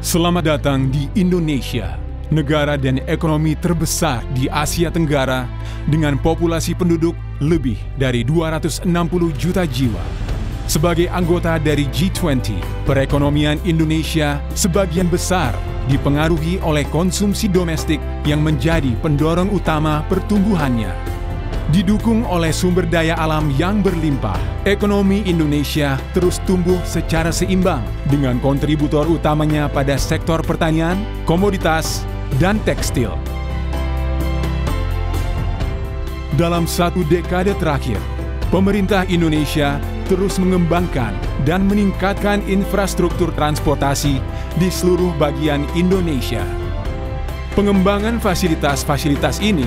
Selamat datang di Indonesia, negara dan ekonomi terbesar di Asia Tenggara dengan populasi penduduk lebih dari 260 juta jiwa. Sebagai anggota dari G20, perekonomian Indonesia sebagian besar dipengaruhi oleh konsumsi domestik yang menjadi pendorong utama pertumbuhannya. Didukung oleh sumber daya alam yang berlimpah, ekonomi Indonesia terus tumbuh secara seimbang dengan kontributor utamanya pada sektor pertanian, komoditas, dan tekstil. Dalam satu dekade terakhir, pemerintah Indonesia terus mengembangkan dan meningkatkan infrastruktur transportasi di seluruh bagian Indonesia. Pengembangan fasilitas-fasilitas ini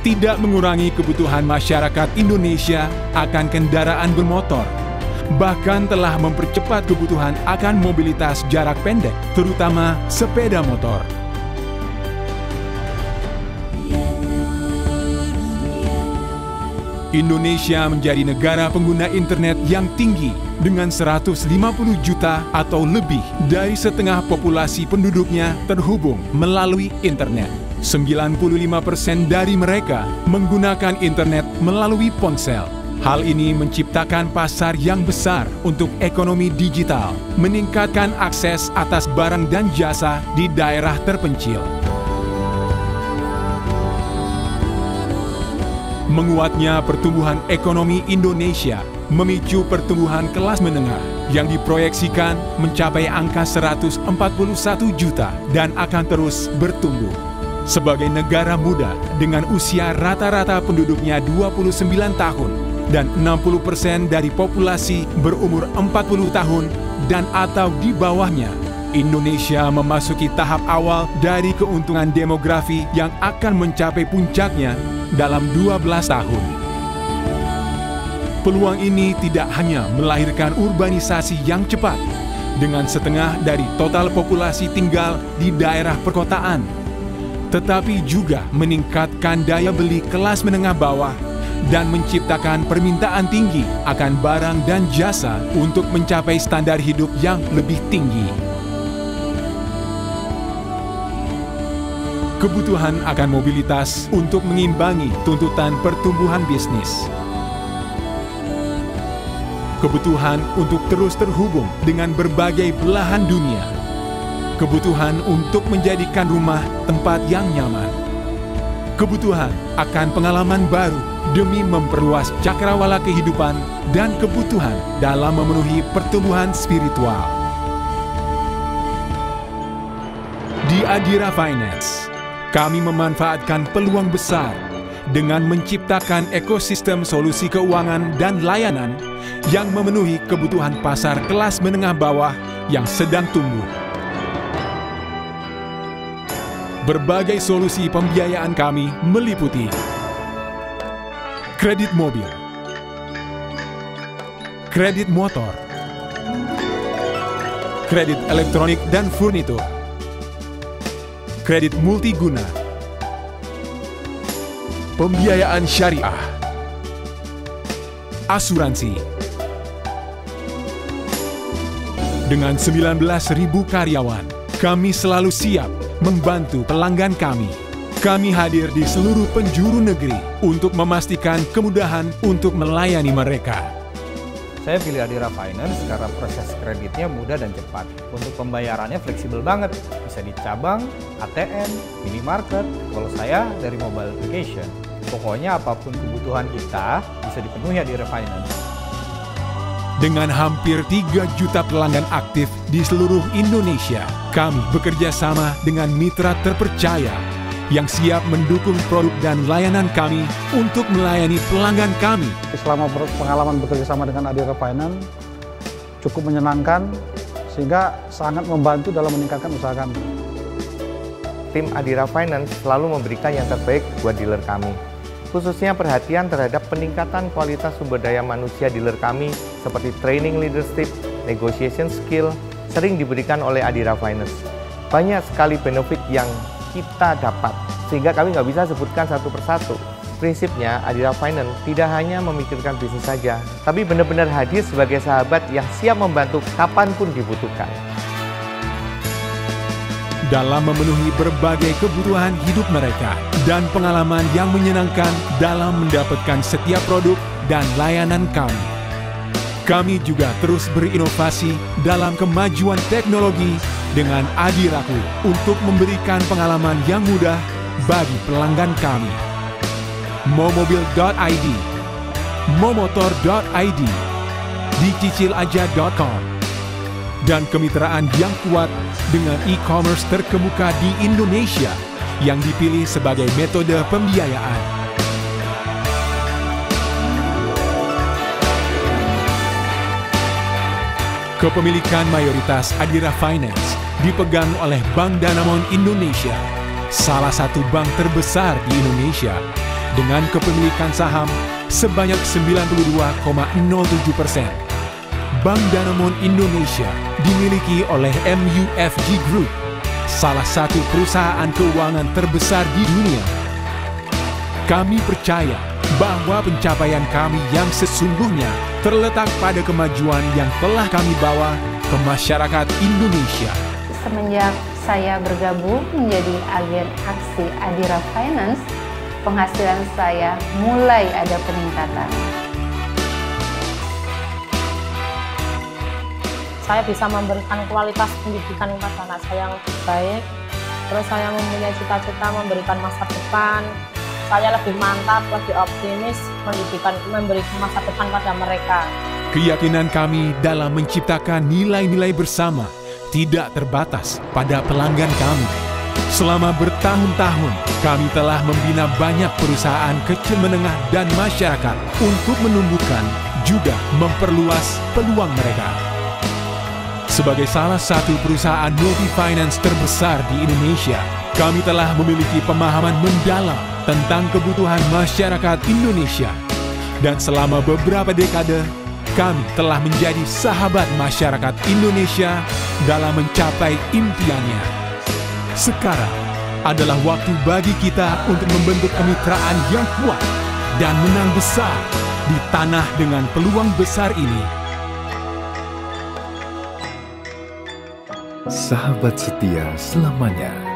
tidak mengurangi kebutuhan masyarakat Indonesia akan kendaraan bermotor, bahkan telah mempercepat kebutuhan akan mobilitas jarak pendek, terutama sepeda motor. Indonesia menjadi negara pengguna internet yang tinggi dengan 150 juta atau lebih dari setengah populasi penduduknya terhubung melalui internet. 95% dari mereka menggunakan internet melalui ponsel. Hal ini menciptakan pasar yang besar untuk ekonomi digital, meningkatkan akses atas barang dan jasa di daerah terpencil. Menguatnya pertumbuhan ekonomi Indonesia memicu pertumbuhan kelas menengah yang diproyeksikan mencapai angka 141 juta dan akan terus bertumbuh. Sebagai negara muda dengan usia rata-rata penduduknya 29 tahun dan 60% dari populasi berumur 40 tahun dan atau di bawahnya, Indonesia memasuki tahap awal dari keuntungan demografi yang akan mencapai puncaknya dalam 12 tahun. Peluang ini tidak hanya melahirkan urbanisasi yang cepat, dengan setengah dari total populasi tinggal di daerah perkotaan, tetapi juga meningkatkan daya beli kelas menengah bawah dan menciptakan permintaan tinggi akan barang dan jasa untuk mencapai standar hidup yang lebih tinggi. Kebutuhan akan mobilitas untuk mengimbangi tuntutan pertumbuhan bisnis. Kebutuhan untuk terus terhubung dengan berbagai belahan dunia. Kebutuhan untuk menjadikan rumah tempat yang nyaman. Kebutuhan akan pengalaman baru demi memperluas cakrawala kehidupan dan kebutuhan dalam memenuhi pertumbuhan spiritual. Di Adira Finance, kami memanfaatkan peluang besar dengan menciptakan ekosistem solusi keuangan dan layanan yang memenuhi kebutuhan pasar kelas menengah bawah yang sedang tumbuh. Berbagai solusi pembiayaan kami meliputi kredit mobil, kredit motor, kredit elektronik dan furnitur, kredit multiguna, pembiayaan syariah, asuransi. Dengan 19.000 karyawan, kami selalu siap membantu pelanggan kami. Kami hadir di seluruh penjuru negeri untuk memastikan kemudahan untuk melayani mereka. Saya pilih Adira Finance karena proses kreditnya mudah dan cepat. Untuk pembayarannya fleksibel banget. Bisa di cabang, ATM, minimarket. Kalau saya dari mobile application. Pokoknya apapun kebutuhan kita bisa dipenuhi Adira Finance. Dengan hampir 3 juta pelanggan aktif di seluruh Indonesia, kami bekerja sama dengan mitra terpercaya yang siap mendukung produk dan layanan kami untuk melayani pelanggan kami. Selama pengalaman bekerja sama dengan Adira Finance cukup menyenangkan sehingga sangat membantu dalam meningkatkan usaha kami. Tim Adira Finance selalu memberikan yang terbaik buat dealer kami. Khususnya perhatian terhadap peningkatan kualitas sumber daya manusia dealer kami seperti training leadership, negotiation skill, sering diberikan oleh Adira Finance. Banyak sekali benefit yang kita dapat, sehingga kami nggak bisa sebutkan satu persatu. Prinsipnya, Adira Finance tidak hanya memikirkan bisnis saja, tapi benar-benar hadir sebagai sahabat yang siap membantu kapanpun dibutuhkan. dalam memenuhi berbagai kebutuhan hidup mereka dan pengalaman yang menyenangkan dalam mendapatkan setiap produk dan layanan kami. Kami juga terus berinovasi dalam kemajuan teknologi dengan Adiraku untuk memberikan pengalaman yang mudah bagi pelanggan kami. momobil.id, momotor.id, dicicilaja.com, dan kemitraan yang kuat dengan e-commerce terkemuka di Indonesia yang dipilih sebagai metode pembiayaan. Kepemilikan mayoritas Adira Finance dipegang oleh Bank Danamon Indonesia, salah satu bank terbesar di Indonesia, dengan kepemilikan saham sebanyak 92,07%. Bank Danamon Indonesia dimiliki oleh MUFG Group, salah satu perusahaan keuangan terbesar di dunia. Kami percaya bahwa pencapaian kami yang sesungguhnya terletak pada kemajuan yang telah kami bawa ke masyarakat Indonesia. Semenjak saya bergabung menjadi agen aksi Adira Finance, penghasilan saya mulai ada peningkatan. Saya bisa memberikan kualitas pendidikan kepada anak saya yang lebih baik. Terus saya mempunyai cita-cita memberikan masa depan. Saya lebih mantap, lebih optimis memberikan masa depan pada mereka. Keyakinan kami dalam menciptakan nilai-nilai bersama tidak terbatas pada pelanggan kami. Selama bertahun-tahun, kami telah membina banyak perusahaan kecil menengah dan masyarakat untuk menumbuhkan juga memperluas peluang mereka. Sebagai salah satu perusahaan multi-finance terbesar di Indonesia, kami telah memiliki pemahaman mendalam tentang kebutuhan masyarakat Indonesia. Dan selama beberapa dekade, kami telah menjadi sahabat masyarakat Indonesia dalam mencapai impiannya. Sekarang adalah waktu bagi kita untuk membentuk kemitraan yang kuat dan menang besar di tanah dengan peluang besar ini. Sahabat setia selamanya.